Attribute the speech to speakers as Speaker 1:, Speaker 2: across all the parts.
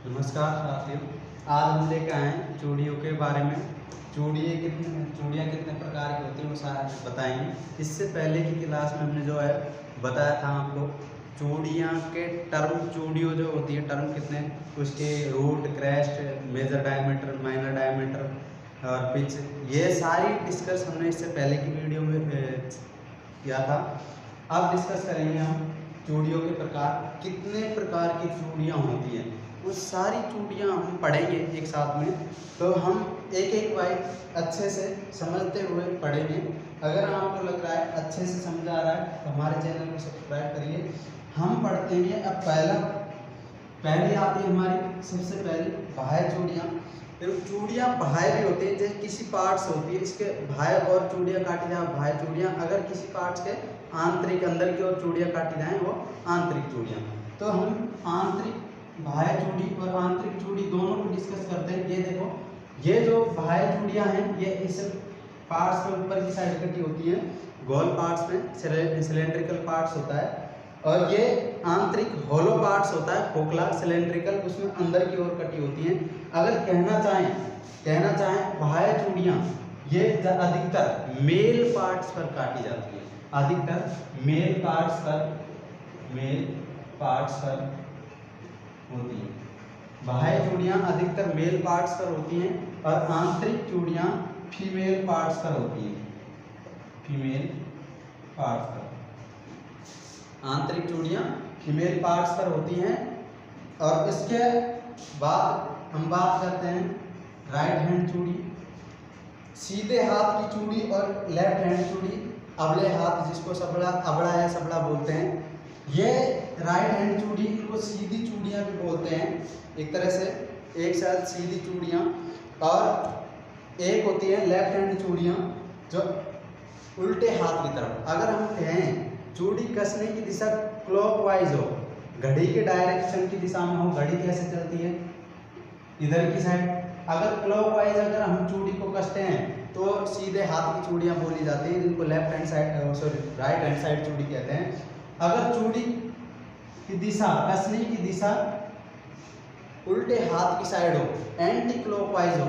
Speaker 1: नमस्कार साथियों, आज हम लेकर आए हैं चूड़ियों के बारे में। चूड़ियाँ कितने प्रकार की होती हैं वो सारा बताएंगे। इससे पहले की क्लास में हमने जो है बताया था आपको चूड़ियाँ के टर्म, चूड़ियों जो होती है टर्म कितने, उसके root, crest, major diameter, minor diameter और पिच, ये सारी डिस्कस हमने इससे पहले की वीडियो में किया था। अब डिस्कस करेंगे हम चूड़ियों के प्रकार, कितने प्रकार की चूड़ियाँ होती हैं, वो सारी चूड़ियाँ हम पढ़ेंगे एक साथ में। तो हम एक एक वाइज अच्छे से समझते हुए पढ़ेंगे। अगर आपको लग रहा है अच्छे से समझ आ रहा है तो हमारे चैनल को सब्सक्राइब करिए। हम पढ़ते हैं अब पहली आती है हमारी सबसे पहली बाह्य चूड़ियाँ। तो चूड़ियाँ बाह्य भी होती है, जैसे किसी पार्ट्स होती है इसके बाह्य और चूड़ियाँ काटी जाए बाह्य चूड़ियाँ, अगर किसी पार्ट्स के आंतरिक अंदर की ओर चूड़ियाँ काटी जाएँ वो आंतरिक चूड़ियाँ। तो हम आंतरिक बाह्य चूड़ी और आंतरिक चूड़ी दोनों को डिस्कस करते हैं। ये देखो, ये जो बाह्य चूड़ियाँ हैं ये इस पार्ट्स में ऊपर की साइड कटी होती है, गोल पार्ट्स में सिलेंड्रिकल पार्ट्स होता है, और ये आंतरिक होलो पार्ट्स होता है, खोखला सिलेंड्रिकल, उसमें अंदर की ओर कटी होती हैं। अगर कहना चाहें बाह्य चूड़ियाँ ये अधिकतर मेल पार्ट्स पर काटी जाती है, अधिकतर मेल पार्ट्स पर होती हैं। बाह्य चूड़ियाँ अधिकतर मेल पार्ट्स पर होती हैं और आंतरिक चूड़ियाँ फीमेल पार्ट्स पर होती हैं, फीमेल पार्ट्स पर। आंतरिक चूड़ियाँ फीमेल पार्ट्स पर होती हैं। और इसके बाद हम बात करते हैं राइट हैंड चूड़ी, सीधे हाथ की चूड़ी और लेफ्ट हैंड चूड़ी, अबले हाथ जिसको अबड़ा या सबड़ा बोलते हैं, ये राइट हैंड चूड़ी, इनको सीधी चूड़ियाँ भी बोलते हैं एक तरह से, एक साथ सीधी चूड़ियाँ। और एक होती है लेफ्ट हैंड चूड़ियाँ जो उल्टे हाथ की तरफ। अगर हम कहें चूड़ी कसने की दिशा क्लॉकवाइज हो, घड़ी के डायरेक्शन की दिशा में हो, घड़ी कैसे चलती है इधर की साइड, अगर क्लॉकवाइज अगर हम चूड़ी को कसते हैं तो सीधे हाथ की चूड़ियाँ बोली जाती हैं, जिनको राइट हैंड साइड चूड़ी कहते हैं। अगर चूड़ी की दिशा, कसने की दिशा उल्टे हाथ की साइड हो, एंटी क्लॉकवाइज हो,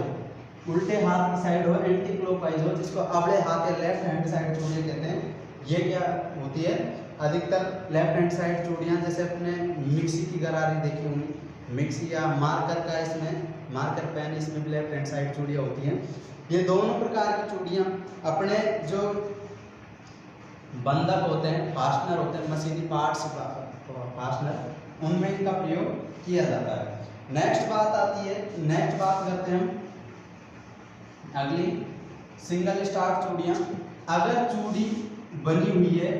Speaker 1: उल्टे हाथ की साइड हो, एंटी क्लॉकवाइज हो, जिसको अबड़े हाथ या लेफ्ट हैंड साइड चूड़ियाँ कहते हैं, ये क्या होती है अधिकतर लेफ्ट हैंड साइड चूड़ियाँ। जैसे अपने मिक्सी की गरारी देखी होंगी, मिक्सी या मार्कर का, इसमें मार्कर पेन, इसमें भी लेफ्ट हैंड साइड चूड़ियाँ होती हैं। ये दोनों प्रकार की चूड़ियाँ अपने जो बंधक होते हैं, फास्टनर होते हैं, मशीनी पार्ट्स फास्टनर, उनमें इनका प्रयोग किया जाता है। नेक्स्ट बात करते हैं हम अगली सिंगल स्टार्ट चूड़ियाँ। अगर चूड़ी बनी हुई है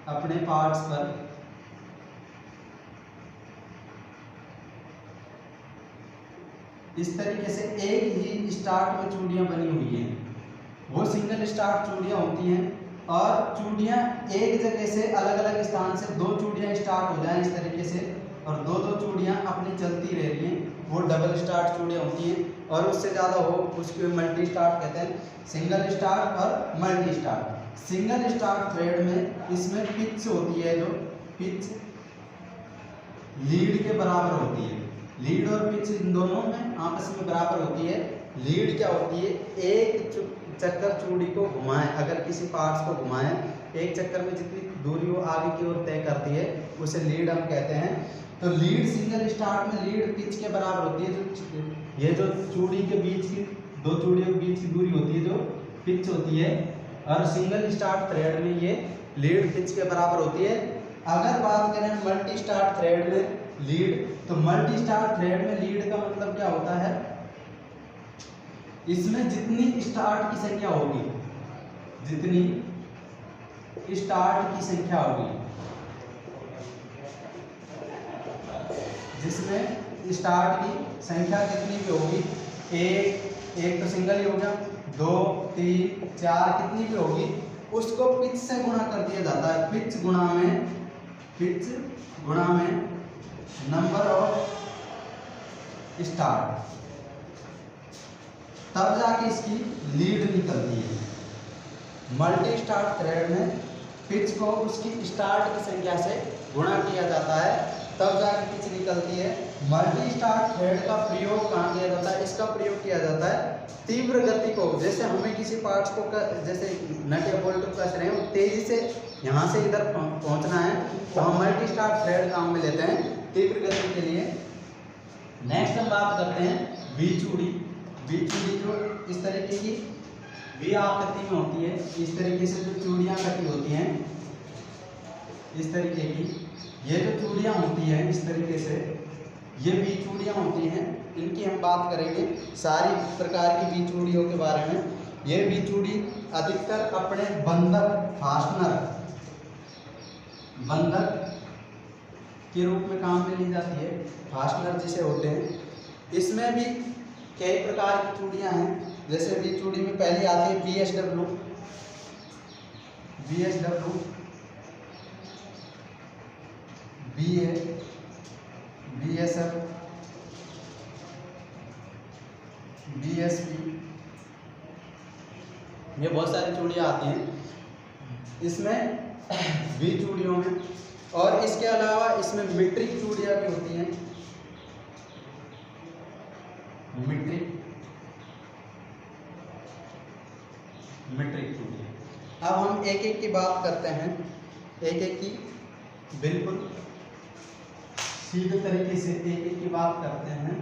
Speaker 1: अपने पार्ट्स पर, इस तरीके से एक ही स्टार्ट में चूड़ियाँ बनी हुई हैं, वो सिंगल स्टार्ट चूड़ियाँ होती हैं। और चूड़ियाँ एक जगह से अलग अलग स्थान से दो चूड़ियाँ स्टार्ट हो जाएं इस तरीके से, और दो चूड़ियाँ अपनी चलती रह रही हैं, वो डबल स्टार्ट चूड़ियाँ होती हैं। और उससे ज़्यादा हो उसको मल्टी स्टार्ट कहते हैं, सिंगल स्टार्ट और multi start. Single start thread में इसमें पिच होती है, जो पिच लीड के बराबर होती है, लीड और पिच इन दोनों में आपस में बराबर होती है। लीड क्या होती है, एक चक्कर चूड़ी को घुमाएं, अगर किसी पार्ट्स को घुमाएं, एक चक्कर में जितनी दूरी वो आगे की ओर तय करती है उसे लीड हम कहते हैं। तो लीड सिंगल स्टार्ट में लीड पिच के बराबर होती है, ये जो चूड़ी के बीच की, दो चूड़ियों के बीच की दूरी होती है जो पिच होती है, और सिंगल स्टार्ट थ्रेड में ये लीड पिच के बराबर होती है। अगर बात करें मल्टी स्टार्ट थ्रेड में लीड, तो मल्टी स्टार्ट थ्रेड में लीड का मतलब क्या होता है, इसमें जितनी स्टार्ट की संख्या होगी, जितनी स्टार्ट की संख्या होगी, जिसमें स्टार्ट की संख्या कितनी भी होगी, एक तो सिंगल ही हो गया, 2 3 4 कितनी भी होगी, उसको पिच से गुणा कर दिया जाता है। पिच गुणा में नंबर ऑफ स्टार्ट, तब जाके इसकी लीड निकलती है। मल्टी स्टार्ट थ्रेड में पिच को उसकी स्टार्ट की संख्या से गुणा किया जाता है, तब जाके पिच निकलती है। मल्टी स्टार्ट थ्रेड का प्रयोग कहाँ किया जाता है? इसका प्रयोग किया जाता है तीव्र गति को, जैसे हमें किसी पार्ट्स को जैसे नट या बोल्ट को कस रहे हैं, तेजी से यहाँ से इधर पहुँचना है, तो हम मल्टी स्टार्ट थ्रेड काम में लेते हैं तीव्र गति के लिए। नेक्स्ट हम बात करते हैं वी चूड़ी। वी चूड़ी जो इस तरीके की वी आकृति में होती है, इस तरीके से जो चूड़ियाँ कटी होती हैं, इस तरीके की ये जो चूड़ियाँ होती हैं इस तरीके से, ये वी चूड़ियाँ होती हैं। इनकी हम बात करेंगे सारी प्रकार की वी चूड़ियों के बारे में। ये वी चूड़ी अधिकतर अपने बंधक बंधक के रूप में काम में ली जाती है, फास्टनर जिसे होते हैं। इसमें भी कई प्रकार की चूड़ियाँ हैं, जैसे वी चूड़ी में पहली आती है VSW, BA, BSF, BSP, ये बहुत सारी चूड़ियाँ आती हैं इसमें वी चूड़ियों में। और इसके अलावा इसमें मीट्रिक चूड़ियाँ भी होती हैं, मीट्रिक चूड़ियाँ। अब हम एक एक की बात करते हैं, एक एक की बिल्कुल सीधे तरीके से एक एक की बात करते हैं।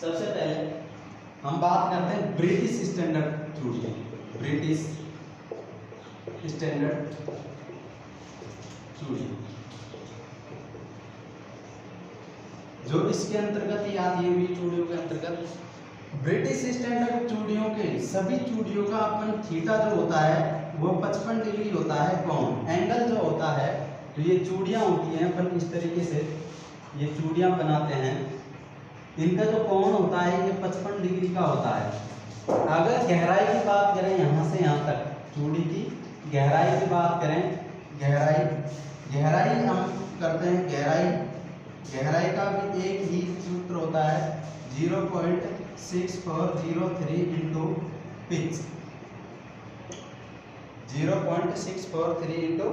Speaker 1: सबसे पहले हम बात करते हैं ब्रिटिश स्टैंडर्ड चूड़ियाँ। ब्रिटिश स्टैंडर्ड चूड़ियाँ जो इसके अंतर्गत ही आती है, वी चूड़ियों के अंतर्गत। ब्रिटिश स्टैंडर्ड चूड़ियों के सभी चूड़ियों का अपन थीटा जो होता है वो 55 डिग्री होता है कोण, एंगल जो होता है। तो ये चूड़ियाँ होती हैं, अपन इस तरीके से ये चूड़ियाँ बनाते हैं, इनका जो कोण होता है ये 55 डिग्री का होता है। अगर गहराई की बात करें, यहाँ से यहाँ तक चूड़ी की गहराई की बात करें, गहराई हम करते हैं, गहराई का भी एक ही सूत्र होता है, 0.6403 इंटू पिच, 0.643 इंटू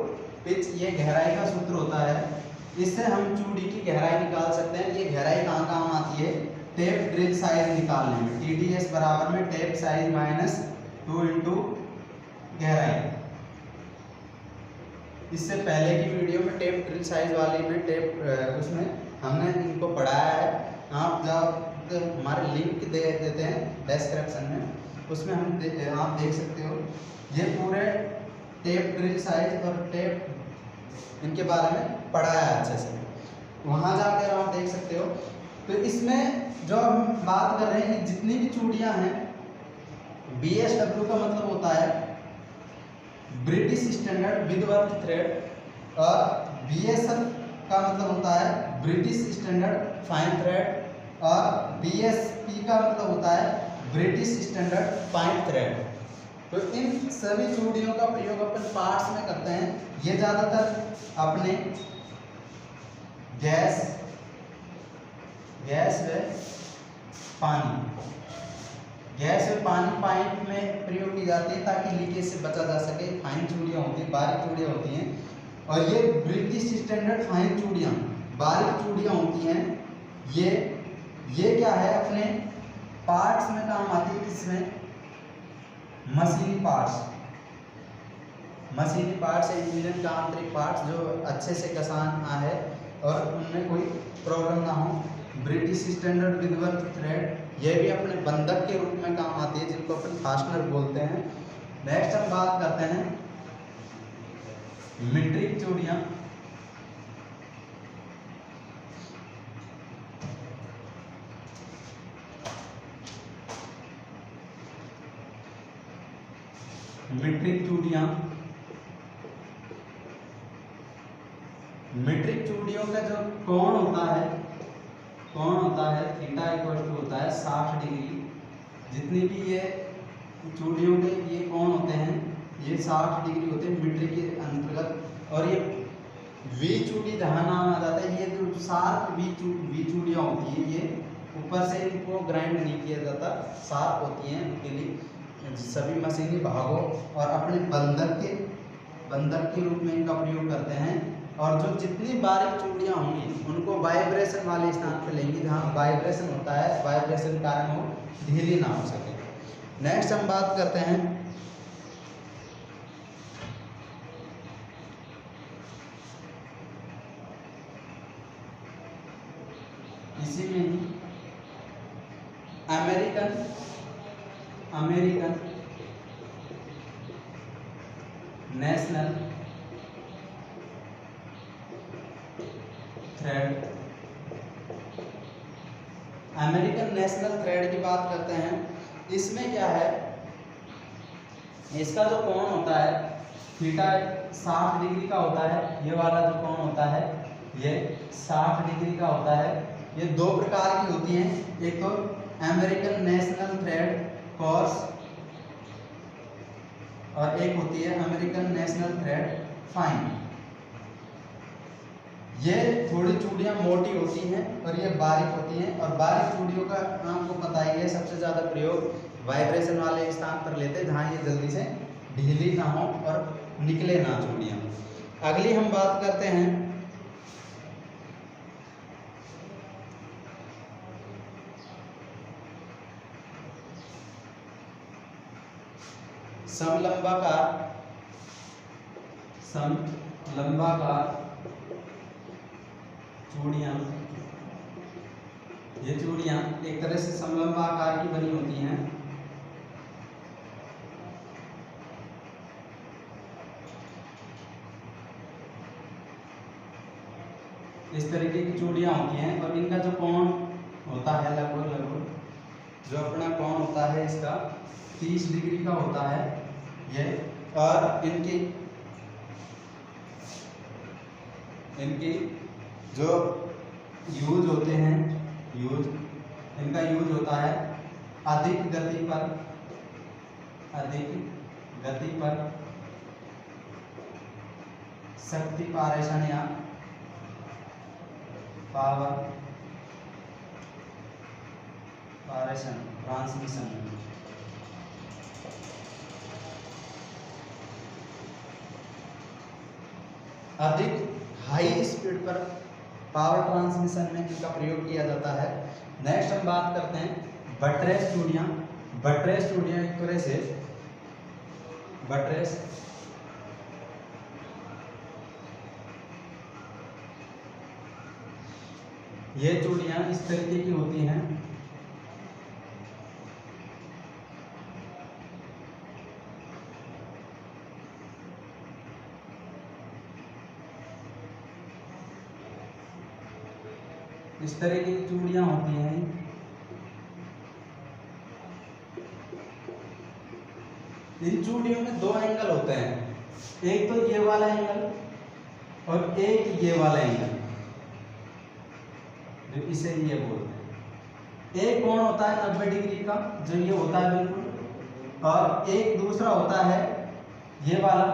Speaker 1: पिच, ये गहराई का सूत्र होता है। इससे हम चूड़ी की गहराई निकाल सकते हैं। ये गहराई कहाँ काम आती है? टेप ड्रिल साइज निकालने में। TDS बराबर में टेप साइज माइनस 2 इंटू गहराई। इससे पहले की वीडियो में टेप ड्रिल साइज वाली में उसमें हमने इनको पढ़ाया है। आप जब हमारे लिंक दे देते हैं डिस्क्रिप्शन में, उसमें आप देख सकते हो ये पूरे टेप ड्रिल साइज और टेप इनके बारे में पढ़ाया है अच्छे से, वहाँ जाकर आप देख सकते हो। तो इसमें जो हम बात कर रहे हैं, जितनी भी चूड़ियाँ हैं, BSW का मतलब होता है ब्रिटिश स्टैंडर्ड विदवर्थ थ्रेड, और BSF का मतलब होता है ब्रिटिश स्टैंडर्ड फाइन थ्रेड, और BSP का मतलब होता है ब्रिटिश स्टैंडर्ड फाइन थ्रेड। तो इन सभी चूड़ियों का प्रयोग अपन पार्ट्स में करते हैं। ये ज़्यादातर अपने गैस व पानी पाइप में प्रयोग की जाती है, ताकि लीकेज से बचा जा सके। फाइन चूड़ियाँ होती हैं, बारीक चूड़ियाँ होती हैं, और ये ब्रिटिश स्टैंडर्ड फाइन चूड़ियाँ बारीक चूड़ियाँ होती हैं। ये क्या है, अपने पार्ट्स में काम आती है। किसमें? मशीनी पार्ट्स है, इंजन का आंतरिक पार्ट्स जो अच्छे से कसाना है और उनमें कोई प्रॉब्लम ना हो। ब्रिटिश स्टैंडर्ड विदवर्थ थ्रेड, ये भी अपने बंधक के रूप में काम आती है, जिनको अपन फास्टनर बोलते हैं। नेक्स्ट हम बात करते हैं मीट्रिक चूड़ियाँ। मीट्रिक चूड़ियों का जो कोण होता है थीटा इक्वल टू होता है 60 डिग्री। जितनी भी ये चूड़ियों के ये कोण होते हैं, ये 60 डिग्री होते हैं मीट्रिक के अंतर्गत। और ये वी चूड़ी जहाँ नाम आ जाता है, ये जो 7 वी चूड़ियाँ होती हैं, ये ऊपर से इनको ग्राइंड नहीं किया जाता, साफ होती हैं। उनके लिए सभी मशीनी भागों और अपने बंधक के रूप में इनका प्रयोग करते हैं। और जो जितनी बारीक चूड़ियाँ होंगी उनको वाइब्रेशन वाले स्थान पे लेंगी जहाँ वाइब्रेशन होता है, वाइब्रेशन के कारण वो ढीली ना हो सके। नेक्स्ट हम बात करते हैं इसी में ही American national thread. American national thread की बात करते हैं। इसमें क्या है, इसका जो कोण होता है थीटा 60 डिग्री का होता है। ये वाला जो कोण होता है ये 60 डिग्री का होता है। ये दो प्रकार की होती हैं, एक तो अमेरिकन नेशनल थ्रेड कॉस और एक होती है अमेरिकन नेशनल थ्रेड फाइन। ये थोड़ी चूड़ियाँ मोटी होती हैं और ये बारीक होती हैं, और बारीक चूड़ियों का आपको पता ही है सबसे ज़्यादा प्रयोग वाइब्रेशन वाले स्थान पर लेते हैं जहाँ ये जल्दी से ढीली ना हो और निकले ना चूड़ियाँ। अगली हम बात करते हैं समलंबाकार चूड़ियाँ। ये चूड़ियाँ एक तरह से समलंबाकार की बनी होती हैं। इस तरीके की चूड़ियाँ होती हैं और इनका जो कोण होता है लगभग जो अपना कोण होता है इसका 30 डिग्री का होता है ये। और इनकी जो यूज होते हैं इनका यूज होता है अधिक गति पर शक्ति पारेषण या पावर पारेषण ट्रांसमिशन। अधिक हाई स्पीड पर पावर ट्रांसमिशन में इनका प्रयोग किया जाता है। नेक्स्ट हम बात करते हैं बट्रेस चूड़ियाँ। बट्रेस चूड़ियाँ एक तरह से बट्रेस ये चूड़ियाँ इस तरीके की होती हैं। इस तरह की चूड़ियाँ होती हैं। इन चूड़ियों में दो एंगल होते हैं, एक तो ये वाला एंगल और एक ये वाला एंगल, जो इसे ये बोलते हैं। एक कोण होता है 90 डिग्री का जो ये होता है बिल्कुल, और एक दूसरा होता है ये वाला,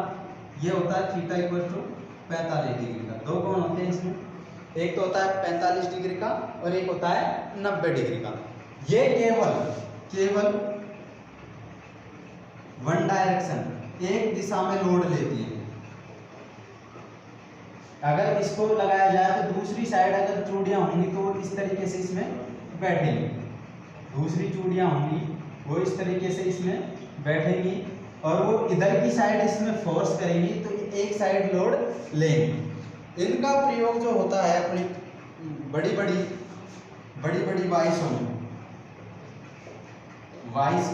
Speaker 1: ये होता है थीटा इक्वल टू 45 डिग्री का। दो कोण होते हैं इसमें, एक तो होता है 45 डिग्री का और एक होता है 90 डिग्री का। ये केवल वन डायरेक्शन एक दिशा में लोड लेती है। अगर इसको लगाया जाए तो दूसरी साइड अगर चूड़ियाँ होंगी तो इस तरीके से इसमें बैठेंगी, दूसरी चूड़ियाँ होंगी वो इस तरीके से इसमें बैठेंगी और वो इधर की साइड इसमें फोर्स करेंगी तो एक साइड लोड लेंगी। इनका प्रयोग जो होता है अपनी बड़ी बड़ी वाइसों में, वाइस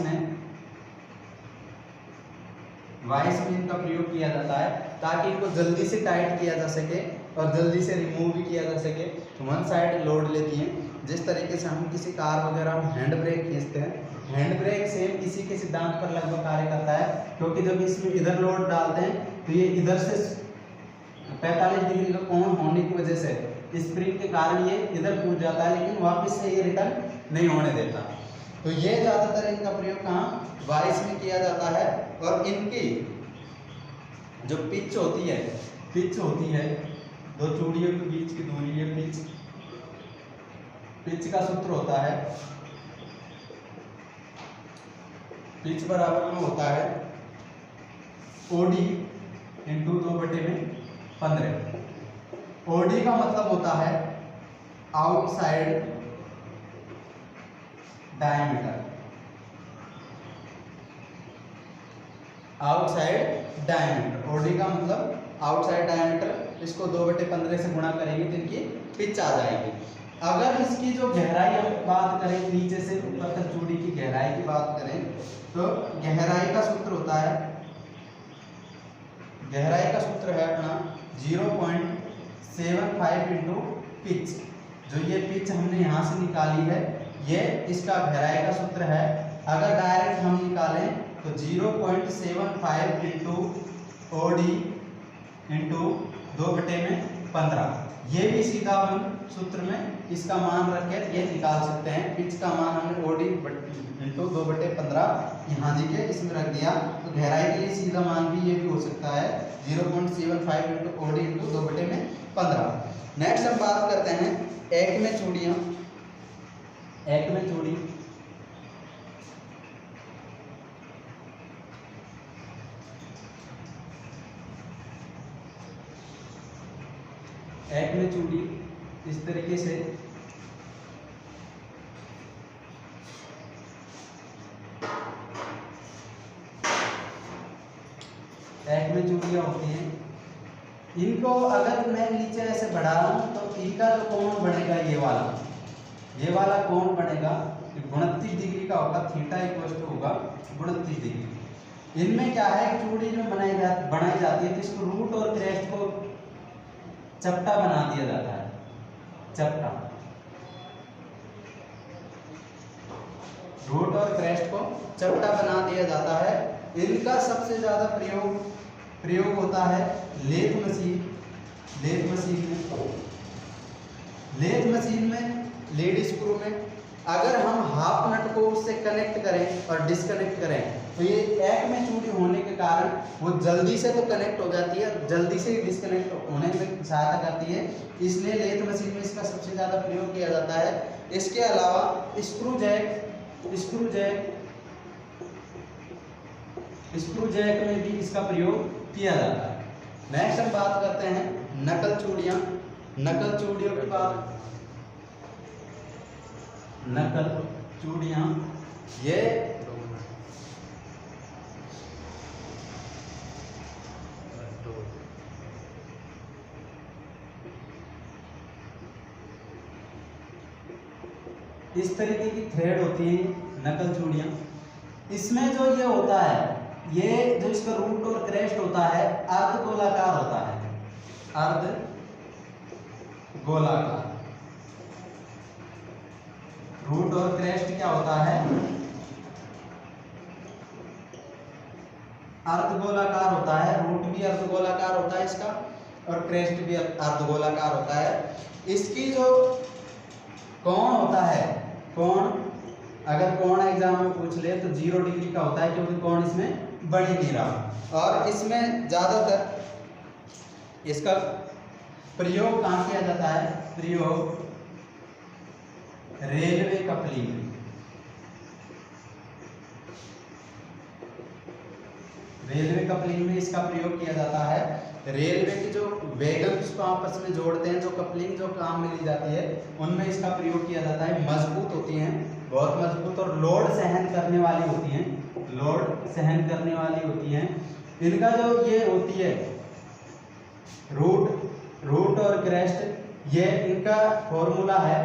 Speaker 1: में इनका प्रयोग किया जाता है ताकि इनको जल्दी से टाइट किया जा सके और जल्दी से रिमूव भी किया जा सके। तो वन साइड लोड लेती हैं। जिस तरीके से हम किसी कार वगैरह में हैंड ब्रेक खींचते हैं, हैंड ब्रेक सेम इसी के सिद्धांत पर लगभग कार्य करता है, क्योंकि जब इसमें इधर लोड डालते हैं तो ये इधर से 45 डिग्री का कोण होने की वजह से स्प्रिंग के कारण ये इधर कूद जाता है, लेकिन वापस से ये रिटर्न नहीं होने देता। तो ये ज़्यादातर इनका प्रयोग कहाँ वाइस में किया जाता है। और इनकी जो पिच होती है दो चूड़ियों के बीच की दूरी है पिच का सूत्र होता है, पिच बराबर में होता है OD × 2/15। ओडी का मतलब होता है outside diameter, outside diameter. OD का मतलब आउटसाइड डायमीटर। इसको 2/15 से गुणा करेंगे तो इनकी पिच आ जाएगी। अगर इसकी जो गहराई हम बात करें, नीचे से ऊपर तक चूड़ी की गहराई की बात करें, तो गहराई का सूत्र होता है, गहराई का सूत्र है अपना 0.75 इंटू पिच। जो ये पिच हमने यहाँ से निकाली है, ये इसका गहराई का सूत्र है। अगर डायरेक्ट हम निकालें तो 0.75 इंटू ओडी इंटू 2/15। ये भी सीधा हम सूत्र में इसका मान रख के ये निकाल सकते हैं। पिच का मान हमने ओडी इंटू 2/15 यहाँ देके इसमें रख दिया, तो गहराई के लिए सीधा मान भी ये भी हो सकता है 0.75 इंटू ओडी इंटू 2/15। नेक्स्ट हम बात करते हैं एक में चूड़ियाँ। एक में चूड़ी एक में चूड़ी इस तरीके से एक में चूड़ियाँ होती हैं। इनको अगर मैं नीचे ऐसे बढ़ाऊं तो इनका जो कोण बनेगा, ये वाला कोण बनेगा 29 डिग्री का होगा। थीटा इक्वल टू होगा 29 डिग्री। इनमें क्या है, चूड़ी जो बनाई जाती है तो इसको रूट और क्रेस्ट को चपटा बना दिया जाता है। चपटा, रूट और क्रेस्ट को चपटा बना दिया जाता है। इनका सबसे ज्यादा प्रयोग होता है लेथ मशीन में लीड स्क्रू में। अगर हम हाफ नट को उससे कनेक्ट करें और डिस्कनेक्ट करें तो ये एक में चूड़ी होने के कारण वो जल्दी से तो कनेक्ट हो जाती है, जल्दी से डिस्कनेक्ट होने में सहायता करती है। इसलिए लेथ मशीन में इसका सबसे ज़्यादा प्रयोग किया जाता है। इसके अलावा स्क्रू जैक में भी इसका प्रयोग किया जाता है। नेक्स्ट हम बात करते हैं नकल चूड़ियाँ। नकल चूड़ियों की बात, नकल चूड़ियाँ ये इस तरीके की थ्रेड होती है नकल चूड़ियाँ। इसमें जो ये होता है, ये जो इसका रूट और क्रेस्ट होता है अर्धगोलाकार होता है, अर्धगोलाकार। रूट और क्रेस्ट क्या होता है, अर्धगोलाकार होता है। रूट भी अर्धगोलाकार होता है इसका और क्रेस्ट भी अर्धगोलाकार होता है। इसकी जो कोण होता है, कोण अगर कोण एग्जाम में पूछ ले तो 0 डिग्री का होता है, क्योंकि कोण इसमें बढ़ ही नहीं रहा। और इसमें ज़्यादातर इसका प्रयोग कहाँ किया जाता है, प्रयोग रेलवे कपलिंग। रेलवे कपलिंग में इसका प्रयोग किया जाता है। रेलवे के जो वैगन्स को आपस में जोड़ते हैं, जो कपलिंग जो काम में ली जाती है, उनमें इसका प्रयोग किया जाता है। मजबूत होती हैं, बहुत मजबूत, और लोड सहन करने वाली होती हैं, लोड सहन करने वाली होती हैं। इनका जो ये होती है रूट और क्रेस्ट, ये इनका फॉर्मूला है,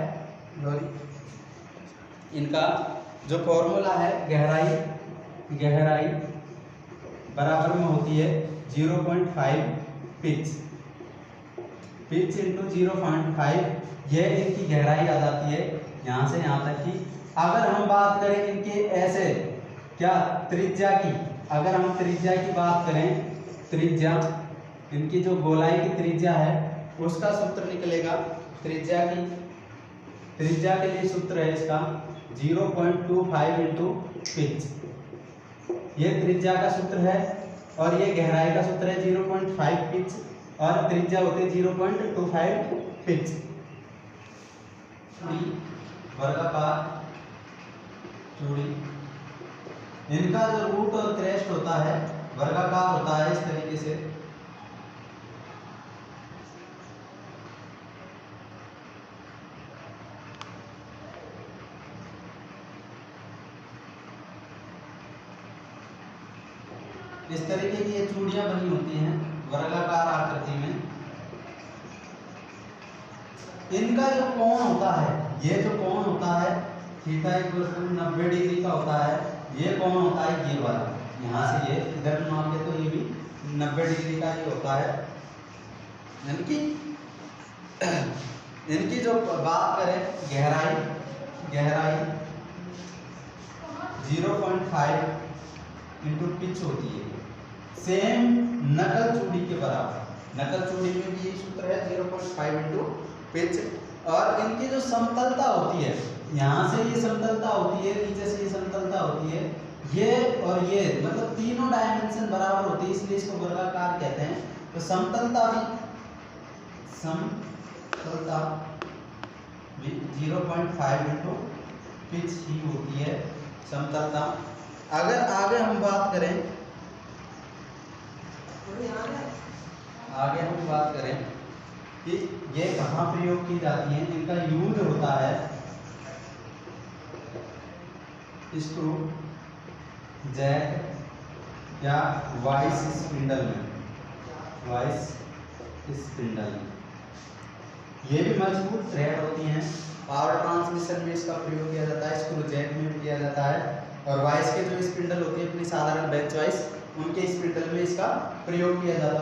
Speaker 1: इनका जो फॉर्मूला है गहराई बराबर में होती है 0.5 पिच इंटू 0.5। ये इनकी गहराई आ जाती है यहाँ से यहाँ तक की। अगर हम बात करें इनके ऐसे क्या त्रिज्या की, अगर हम त्रिज्या की बात करें, त्रिज्या इनकी जो गोलाई की त्रिज्या है उसका सूत्र निकलेगा। त्रिज्या के लिए सूत्र है इसका 0.25 इंटू पिच। ये त्रिज्या का सूत्र है और ये गहराई का सूत्र है 0.5 पिच, और त्रिज्या होती है 0.25 पिच। वर्गाकार चूड़ी, इनका जो रूट और क्रेस्ट होता है वर्गाकार होता है इस तरीके से। इस तरीके की ये चूड़ियां बनी होती हैं वर्गाकार आकृति में। इनका जो कोण होता है, ये जो कोण होता है थीटा इक्वल टू 90 डिग्री का होता है। ये कोण होता है ये वाला, यहाँ से ये इधर मान के तो ये भी 90 डिग्री का ही होता है। यानी इनकी जो बात करें गहराई 0.5 इंटू पिच होती है, सेम नकल चूड़ी के बराबर। नकल चूड़ी में भी यही सूत्र है 0.5 इंटू पिच। और इनकी जो समतलता होती है, यहाँ से ये समतलता होती है, नीचे से ये समतलता होती है, ये और ये मतलब तीनों डायमेंशन बराबर होती है, इसलिए इसको वर्गाकार कहते हैं। तो समतलता भी 0.5 इंटू पिच ही होती है समतलता। अगर आगे हम बात करें कि ये कहाँ प्रयोग की जाती है, इनका यूज होता है स्क्रू, जैक या वाइस स्पिंडल में। ये भी मजबूत थ्रेड होती हैं। पावर ट्रांसमिशन में इसका प्रयोग किया जाता है, स्क्रू जैक में भी किया जाता है, और वाइस के जो स्पिंडल होती है अपनी साधारण बेंच वाइस, उनके स्पिंडल में इसका प्रयोग किया जाता है।